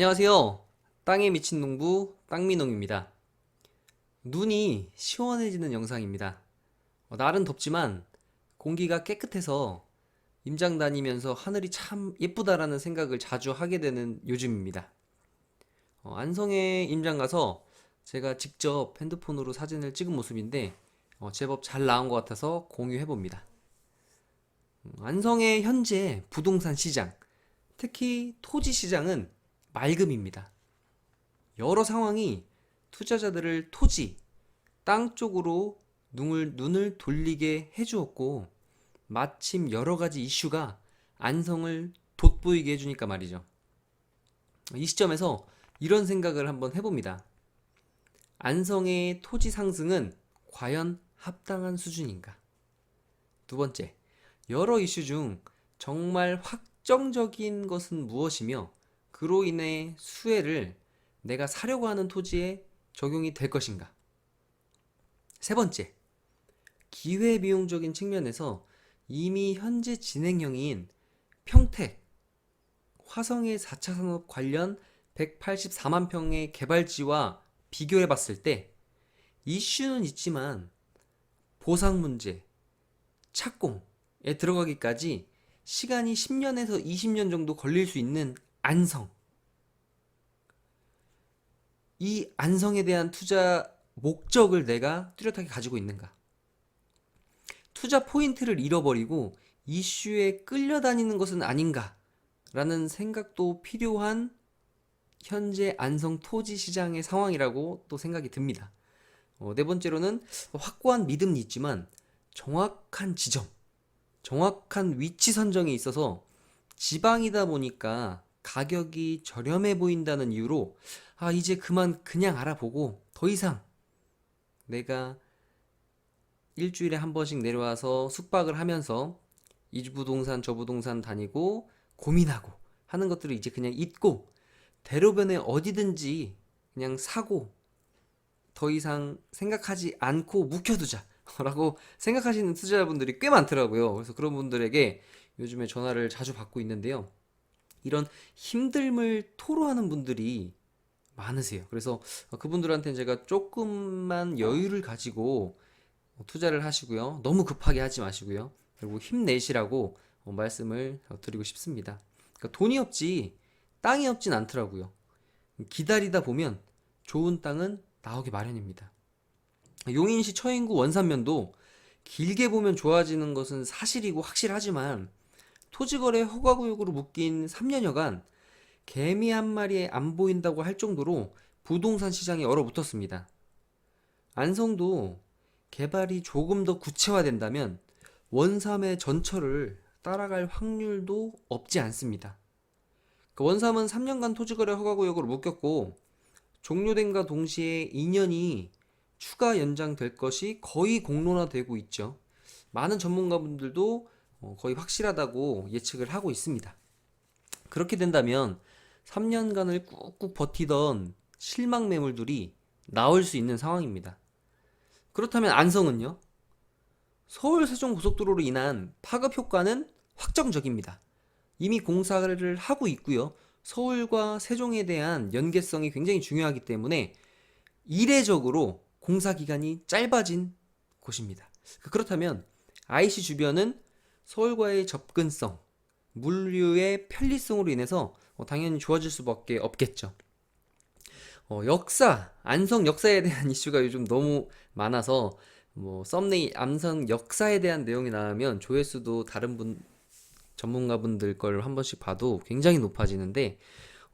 안녕하세요. 땅에 미친 농부 땅미농입니다. 눈이 시원해지는 영상입니다. 날은 덥지만 공기가 깨끗해서 임장 다니면서 하늘이 참 예쁘다라는 생각을 자주 하게 되는 요즘입니다. 안성에 임장 가서 제가 직접 핸드폰으로 사진을 찍은 모습인데 제법 잘 나온 것 같아서 공유해 봅니다. 안성의 현재 부동산 시장, 특히 토지 시장은 맑음입니다. 여러 상황이 투자자들을 토지, 땅 쪽으로 눈을 돌리게 해주었고, 마침 여러 가지 이슈가 안성을 돋보이게 해주니까 말이죠. 이 시점에서 이런 생각을 한번 해봅니다. 안성의 토지 상승은 과연 합당한 수준인가? 두 번째, 여러 이슈 중 정말 확정적인 것은 무엇이며, 그로 인해 수혜를 내가 사려고 하는 토지에 적용이 될 것인가? 세 번째, 기회비용적인 측면에서 이미 현재 진행형인 평택, 화성의 4차 산업 관련 184만 평의 개발지와 비교해 봤을 때 이슈는 있지만 보상 문제, 착공에 들어가기까지 시간이 10년에서 20년 정도 걸릴 수 있는 안성. 이 안성에 대한 투자 목적을 내가 뚜렷하게 가지고 있는가? 투자 포인트를 잃어버리고 이슈에 끌려다니는 것은 아닌가? 라는 생각도 필요한 현재 안성 토지 시장의 상황이라고 또 생각이 듭니다. 네 번째로는 확고한 믿음이 있지만 정확한 지점, 정확한 위치 선정에 있어서 지방이다 보니까 가격이 저렴해 보인다는 이유로 이제 그냥 알아보고 더 이상 내가 일주일에 한 번씩 내려와서 숙박을 하면서 이 부동산 저 부동산 다니고 고민하고 하는 것들을 이제 그냥 잊고 대로변에 어디든지 그냥 사고 더 이상 생각하지 않고 묵혀두자 라고 생각하시는 투자자분들이 꽤 많더라고요. 그래서 그런 분들에게 요즘에 전화를 자주 받고 있는데요. 이런 힘듦을 토로하는 분들이 많으세요. 그래서 그분들한테는 제가 조금만 여유를 가지고 투자를 하시고요. 너무 급하게 하지 마시고요. 그리고 힘내시라고 말씀을 드리고 싶습니다. 그러니까 돈이 없지 땅이 없진 않더라고요. 기다리다 보면 좋은 땅은 나오기 마련입니다. 용인시 처인구 원산면도 길게 보면 좋아지는 것은 사실이고 확실하지만 토지거래 허가구역으로 묶인 3년여간 개미 한 마리 안 보인다고 할 정도로 부동산 시장에 얼어붙었습니다. 안성도 개발이 조금 더 구체화된다면 원삼의 전철을 따라갈 확률도 없지 않습니다. 원삼은 3년간 토지거래 허가구역으로 묶였고 종료된과 동시에 2년이 추가 연장될 것이 거의 공론화되고 있죠. 많은 전문가분들도 거의 확실하다고 예측을 하고 있습니다. 그렇게 된다면 3년간을 꾹꾹 버티던 실망 매물들이 나올 수 있는 상황입니다. 그렇다면 안성은요? 서울 세종 고속도로로 인한 파급 효과는 확정적입니다. 이미 공사를 하고 있고요. 서울과 세종에 대한 연계성이 굉장히 중요하기 때문에 이례적으로 공사 기간이 짧아진 곳입니다. 그렇다면 IC 주변은 서울과의 접근성, 물류의 편리성으로 인해서 당연히 좋아질 수밖에 없겠죠. 안성 역사에 대한 이슈가 요즘 너무 많아서 썸네일 안성 역사에 대한 내용이 나오면 조회수도 다른 전문가분들 걸 한 번씩 봐도 굉장히 높아지는데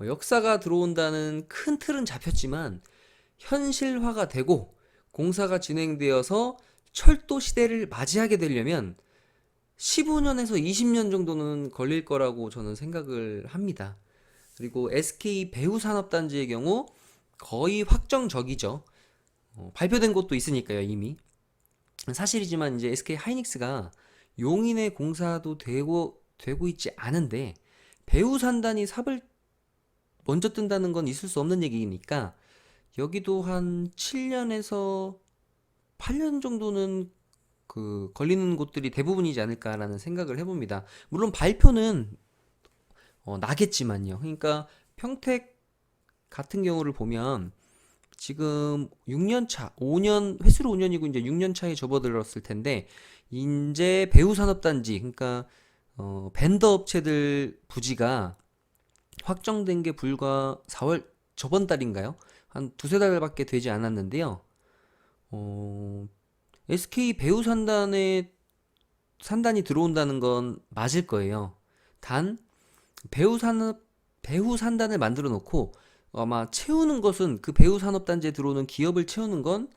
역사가 들어온다는 큰 틀은 잡혔지만 현실화가 되고 공사가 진행되어서 철도 시대를 맞이하게 되려면 15년에서 20년 정도는 걸릴 거라고 저는 생각을 합니다. 그리고 SK 배후산업단지의 경우 거의 확정적이죠. 발표된 곳도 있으니까요, 이미. 사실이지만 이제 SK 하이닉스가 용인에 공사도 되고 있지 않은데 배후산단이 삽을 먼저 뜬다는 건 있을 수 없는 얘기니까 여기도 한 7년에서 8년 정도는 걸리는 곳들이 대부분이지 않을까라는 생각을 해봅니다. 물론 발표는 나겠지만요. 그러니까 평택 같은 경우를 보면 지금 6년 차, 5년, 횟수로 5년이고 이제 6년 차에 접어들었을 텐데, 이제 배우산업단지, 그러니까, 벤더 업체들 부지가 확정된 게 불과 4월, 저번 달인가요? 한 두세 달밖에 되지 않았는데요. 어, SK 산단이 들어온다는 건 맞을 거예요. 단, 배우 산단을 만들어 놓고 아마 채우는 것은 그 배우 산업단지에 들어오는 기업을 채우는 건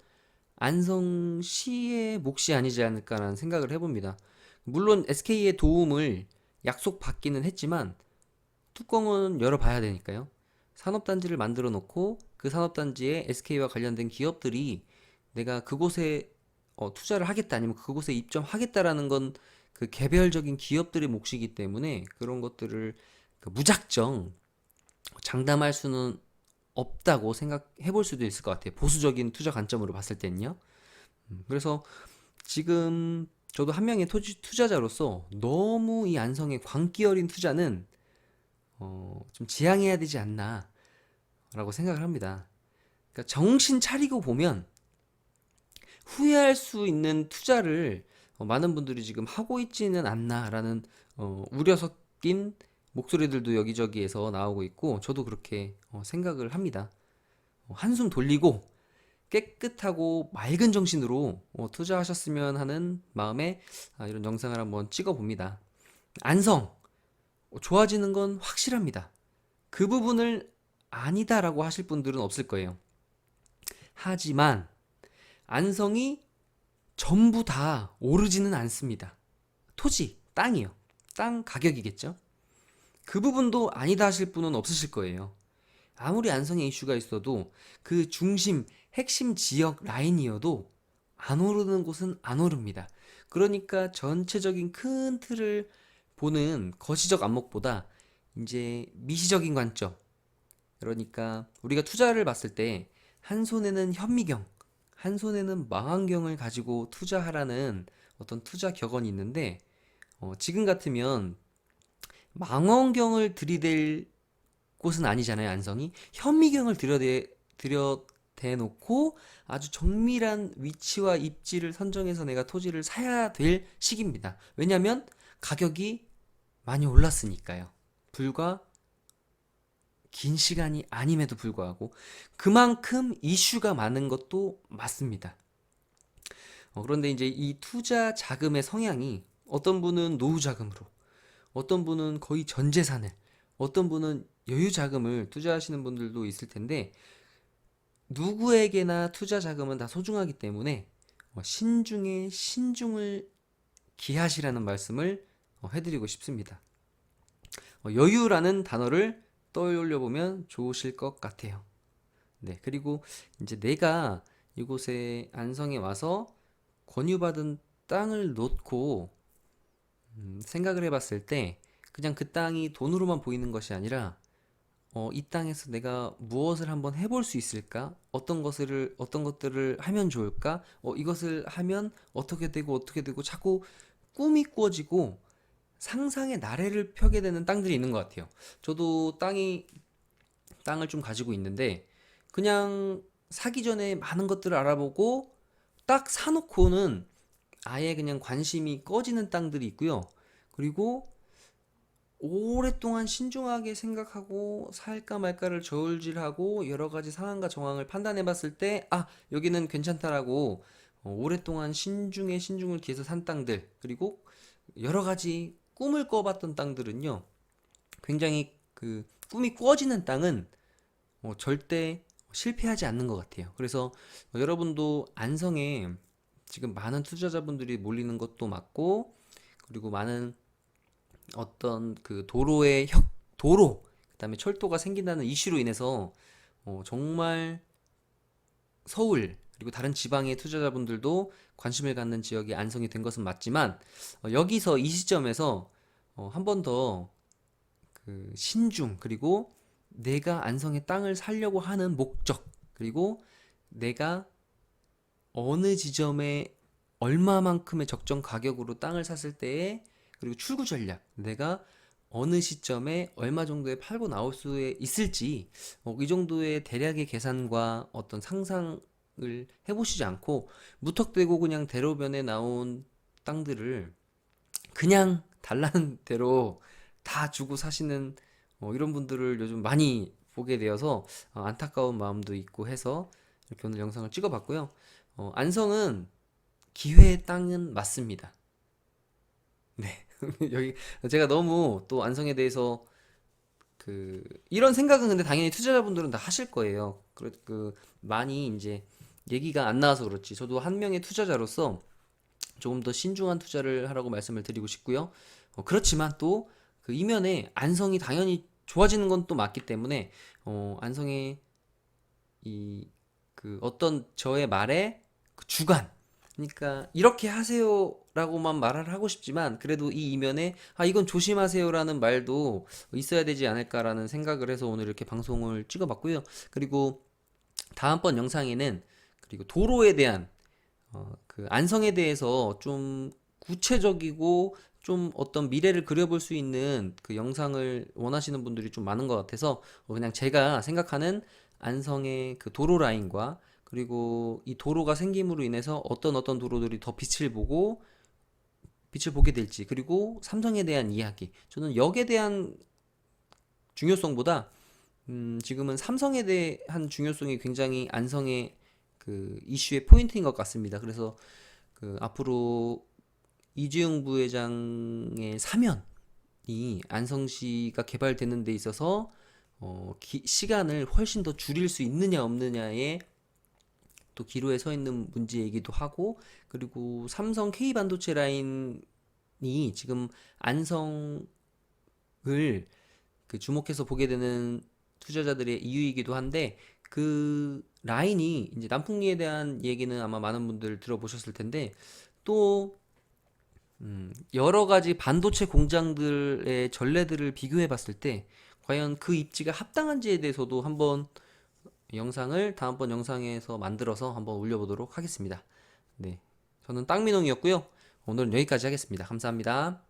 안성시의 몫이 아니지 않을까라는 생각을 해봅니다. 물론 SK의 도움을 약속받기는 했지만 뚜껑은 열어봐야 되니까요. 산업단지를 만들어 놓고 그 산업단지에 SK와 관련된 기업들이 내가 그곳에 투자를 하겠다 아니면 그곳에 입점하겠다라는 건 그 개별적인 기업들의 몫이기 때문에 그런 것들을 그 무작정 장담할 수는 없다고 생각해 볼 수도 있을 것 같아요. 보수적인 투자 관점으로 봤을 때는요. 그래서 지금 저도 한 명의 투자자로서 너무 이 안성의 광기 어린 투자는 좀 지양해야 되지 않나라고 생각을 합니다. 그러니까 정신 차리고 보면 후회할 수 있는 투자를 많은 분들이 지금 하고 있지는 않나라는 우려 섞인 목소리들도 여기저기에서 나오고 있고 저도 그렇게 생각을 합니다. 한숨 돌리고 깨끗하고 맑은 정신으로 투자하셨으면 하는 마음에 이런 영상을 한번 찍어 봅니다. 안성 좋아지는 건 확실합니다. 그 부분을 아니다라고 하실 분들은 없을 거예요. 하지만 안성이 전부 다 오르지는 않습니다. 토지, 땅이요. 땅 가격이겠죠. 그 부분도 아니다 하실 분은 없으실 거예요. 아무리 안성에 이슈가 있어도 그 중심, 핵심 지역 라인이어도 안 오르는 곳은 안 오릅니다. 그러니까 전체적인 큰 틀을 보는 거시적 안목보다 이제 미시적인 관점. 그러니까 우리가 투자를 봤을 때 한 손에는 현미경, 한 손에는 망원경을 가지고 투자하라는 어떤 투자 격언이 있는데 지금 같으면 망원경을 들이댈 곳은 아니잖아요, 안성이. 현미경을 들여대놓고 아주 정밀한 위치와 입지를 선정해서 내가 토지를 사야 될 시기입니다. 왜냐하면 가격이 많이 올랐으니까요. 불과 긴 시간이 아님에도 불구하고 그만큼 이슈가 많은 것도 맞습니다. 그런데 이제 이 투자 자금의 성향이 어떤 분은 노후 자금으로, 어떤 분은 거의 전 재산을, 어떤 분은 여유 자금을 투자하시는 분들도 있을 텐데 누구에게나 투자 자금은 다 소중하기 때문에 신중에 신중을 기하시라는 말씀을 해드리고 싶습니다. 여유라는 단어를 떠올려 보면 좋으실 것 같아요. 네, 그리고 이제 내가 이곳에 안성에 와서 권유받은 땅을 놓고 생각을 해봤을 때 그냥 그 땅이 돈으로만 보이는 것이 아니라 이 땅에서 내가 무엇을 한번 해볼 수 있을까? 어떤 것들을 하면 좋을까? 이것을 하면 어떻게 되고 자꾸 꿈이 꾸어지고 상상의 나래를 펴게 되는 땅들이 있는 것 같아요. 저도 땅을 좀 가지고 있는데 그냥 사기 전에 많은 것들을 알아보고 딱 사놓고는 아예 그냥 관심이 꺼지는 땅들이 있고요. 그리고 오랫동안 신중하게 생각하고 살까 말까를 저울질하고 여러 가지 상황과 정황을 판단해 봤을 때, 여기는 괜찮다라고 오랫동안 신중에 신중을 기해서 산 땅들, 그리고 여러 가지 꿈을 꿔봤던 땅들은요, 굉장히 그 꿈이 꾸어지는 땅은 절대 실패하지 않는 것 같아요. 그래서 여러분도 안성에 지금 많은 투자자분들이 몰리는 것도 맞고, 그리고 많은 어떤 그 그다음에 철도가 생긴다는 이슈로 인해서 정말 서울 그리고 다른 지방의 투자자분들도 관심을 갖는 지역이 안성이 된 것은 맞지만 여기서 이 시점에서 한 번 더 그 신중 그리고 내가 안성의 땅을 사려고 하는 목적 그리고 내가 어느 지점에 얼마만큼의 적정 가격으로 땅을 샀을 때에 그리고 출구 전략 내가 어느 시점에 얼마 정도에 팔고 나올 수 있을지 이 정도의 대략의 계산과 어떤 상상을 해보시지 않고 무턱대고 그냥 대로변에 나온 땅들을 그냥 달라는 대로 다 주고 사시는 이런 분들을 요즘 많이 보게 되어서 안타까운 마음도 있고 해서 이렇게 오늘 영상을 찍어봤고요. 안성은 기회의 땅은 맞습니다. 네. 여기 제가 너무 또 안성에 대해서 이런 생각은 근데 당연히 투자자분들은 다 하실 거예요. 많이 이제 얘기가 안 나와서 그렇지. 저도 한 명의 투자자로서 조금 더 신중한 투자를 하라고 말씀을 드리고 싶고요. 그렇지만 또 그 이면에 안성이 당연히 좋아지는 건 또 맞기 때문에 안성의 이 어떤 저의 말에 그 주관, 그러니까 이렇게 하세요라고만 말을 하고 싶지만 그래도 이 이면에 이건 조심하세요라는 말도 있어야 되지 않을까라는 생각을 해서 오늘 이렇게 방송을 찍어봤고요. 그리고 다음번 영상에는 그리고 도로에 대한 안성에 대해서 좀 구체적이고 좀 어떤 미래를 그려볼 수 있는 그 영상을 원하시는 분들이 좀 많은 것 같아서 그냥 제가 생각하는 안성의 그 도로 라인과 그리고 이 도로가 생김으로 인해서 어떤 도로들이 더 빛을 보게 될지, 그리고 삼성에 대한 이야기, 저는 역에 대한 중요성보다 지금은 삼성에 대한 중요성이 굉장히 안성의 그 이슈의 포인트인 것 같습니다. 그래서 앞으로 이재용 부회장의 사면이 안성시가 개발되는 데 있어서 시간을 훨씬 더 줄일 수 있느냐 없느냐에 또 기로에 서 있는 문제이기도 하고, 그리고 삼성 K반도체 라인이 지금 안성을 주목해서 보게 되는 투자자들의 이유이기도 한데, 그 라인이 이제 남풍리에 대한 얘기는 아마 많은 분들 들어보셨을 텐데, 또 여러 가지 반도체 공장들의 전례들을 비교해 봤을 때 과연 그 입지가 합당한지에 대해서도 한번 영상을 다음번 영상에서 만들어서 한번 올려보도록 하겠습니다. 네, 저는 땅민홍이었고요. 오늘은 여기까지 하겠습니다. 감사합니다.